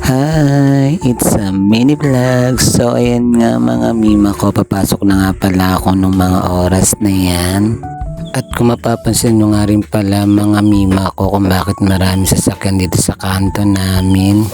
Hi, it's a mini vlog. So ayan nga mga mima ko, papasok na nga pala ako nung mga oras na yan. At kung mapapansin nyo nga rin pala mga mima ko kung bakit marami sasakyan dito sa kanto namin.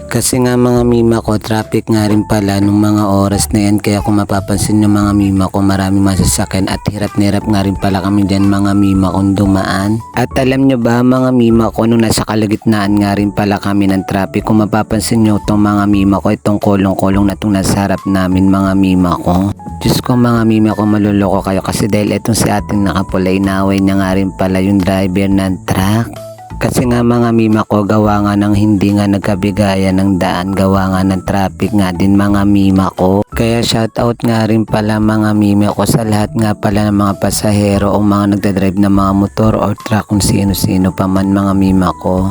Kasi nga mga mima ko, traffic nga rin pala nung mga oras na yan. Kaya kung mapapansin nyo mga mima ko, marami masasakyan at hirap na hirap nga rin pala kami dyan mga mima kong dumaan. At alam nyo ba mga mima ko, nung nasa kalagitnaan nga rin pala kami ng traffic, kung mapapansin nyo itong mga mima ko, itong kolong-kolong na itong nasa harap namin mga mima ko. Diyos ko mga mima ko, maluloko kayo kasi dahil itong si ating nakapula, inaway niya nga rin pala yung driver ng truck. Kasi nga mga mima ko, gawa nga ng hindi nga nagkabigayan ng daan, gawa nga ng traffic nga din mga mima ko. Kaya shoutout nga rin pala mga mima ko sa lahat nga pala ng mga pasahero o mga nagdadrive ng mga motor or truck kung sino-sino pa man mga mima ko.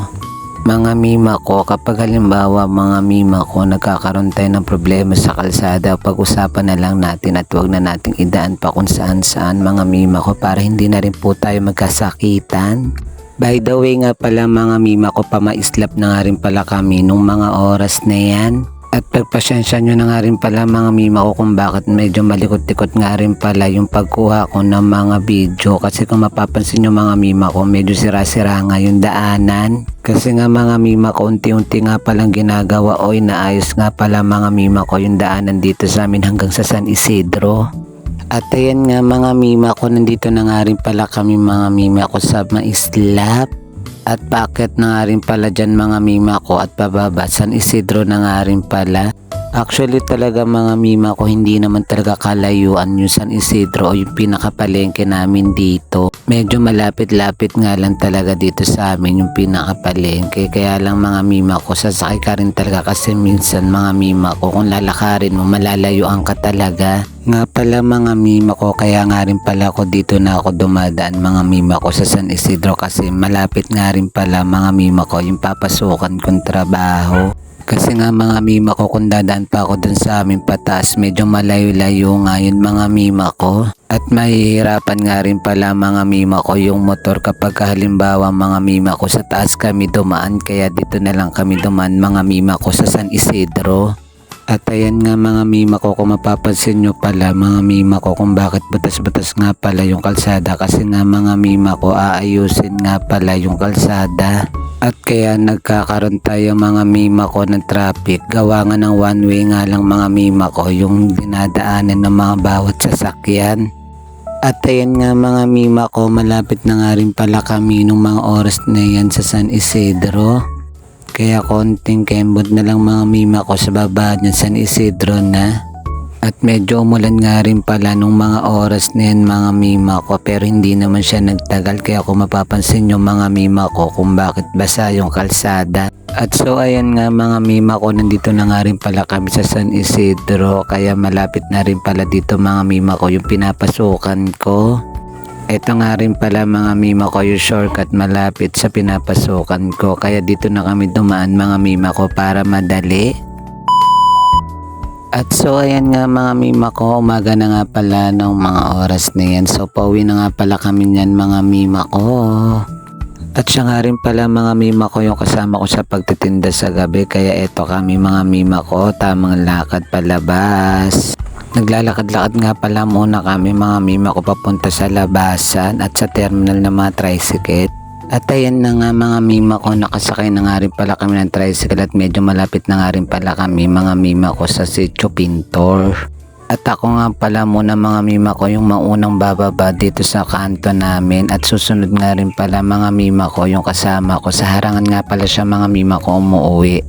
Mga mima ko, kapag halimbawa mga mima ko nagkakaroon tayo ng problema sa kalsada, pag-usapan na lang natin at huwag na nating idaan pa kung saan-saan mga mima ko para hindi na rin po tayo magkasakitan. By the way nga pala mga mima ko, pamaislap na nga rin pala kami nung mga oras na yan. At pagpasyensya nyo na nga rin pala mga mima ko kung bakit medyo malikot-likot nga rin pala yung pagkuha ko ng mga video. Kasi kung mapapansin nyo mga mima ko, medyo sira-sira nga yung daanan. Kasi nga mga mima ko, unti-unti nga palang ginagawa o inaayos nga pala mga mima ko yung daanan dito sa amin hanggang sa San Isidro. At ayan nga mga mima ko, nandito na nga rin pala kami mga mima ko sa maislap. At bakit na nga rin pala dyan mga mima ko at pababa San Isidro na nga rin pala. Actually talaga mga mima ko, hindi naman talaga kalayuan yung San Isidro o yung pinakapalengke namin dito. Medyo malapit-lapit nga lang talaga dito sa amin yung pinakapalengke. Kaya lang mga mima ko, sasakay ka rin talaga kasi minsan mga mima ko, kung lalakarin mo malalayuan ka talaga. Nga pala mga mima ko, kaya nga rin pala ako dito na ako dumadaan mga mima ko sa San Isidro kasi malapit nga rin pala mga mima ko yung papasukan kong trabaho. Kasi nga mga mima ko, kung dadaan pa ako dun sa amin pataas, medyo malayo-layo nga yun mga mima ko. At mahihirapan nga rin pala mga mima ko yung motor kapag halimbawa mga mima ko sa taas kami dumaan. Kaya dito na lang kami dumaan mga mima ko sa San Isidro. At ayan nga mga mima ko, kung mapapansin nyo pala mga mima ko kung bakit butas-butas nga pala yung kalsada. Kasi nga mga mima ko, aayusin nga pala yung kalsada. At kaya nagkakaroon tayo mga mima ko ng traffic. Gawa nga ng one way nga lang mga mima ko yung dinadaanan ng mga bawat sasakyan. At ayan nga mga mima ko, malapit na nga rin pala kami nung mga oras na yan sa San Isidro. Kaya konting kembot na lang mga mima ko sa baba niyan San Isidro na. At medyo umulan nga rin pala nung mga oras na yan mga mima ko, pero hindi naman siya nagtagal. Kaya kung mapapansin nyo mga mima ko kung bakit basa yung kalsada. At so ayan nga mga mima ko, nandito na nga rin pala kami sa San Isidro. Kaya malapit na rin pala dito mga mima ko yung pinapasukan ko. Ito nga rin pala mga mima ko yung shortcut malapit sa pinapasukan ko. Kaya dito na kami dumaan mga mima ko para madali. At so ayan nga mga mima ko, umaga na nga pala ng mga oras na yan. So pauwi na nga pala kami niyan mga mima ko. At siya nga rin pala mga mima ko yung kasama ko sa pagtitinda sa gabi. Kaya eto kami mga mima ko, tamang lakad palabas. Naglalakad-lakad nga pala muna kami mga mima ko papunta sa labasan at sa terminal ng mga tricycle. At ayan na nga mga mima ko, nakasakay na nga rin pala kami ng tricycle at medyo malapit na nga rin pala kami mga mima ko sa Sitio Pintor. At ako nga pala muna mga mima ko yung maunang bababa dito sa kanto namin at susunod nga rin pala mga mima ko yung kasama ko. Sa harangan nga pala siya mga mima ko umuwi.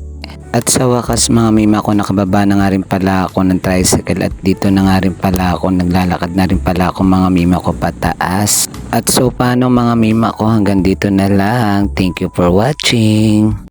At sa wakas mga mima ko, nakababa na nga rin pala ako ng tricycle at dito na nga rin pala ako, naglalakad na rin pala ako mga mima ko pataas. At so paano mga mima ko, hanggang dito na lang. Thank you for watching.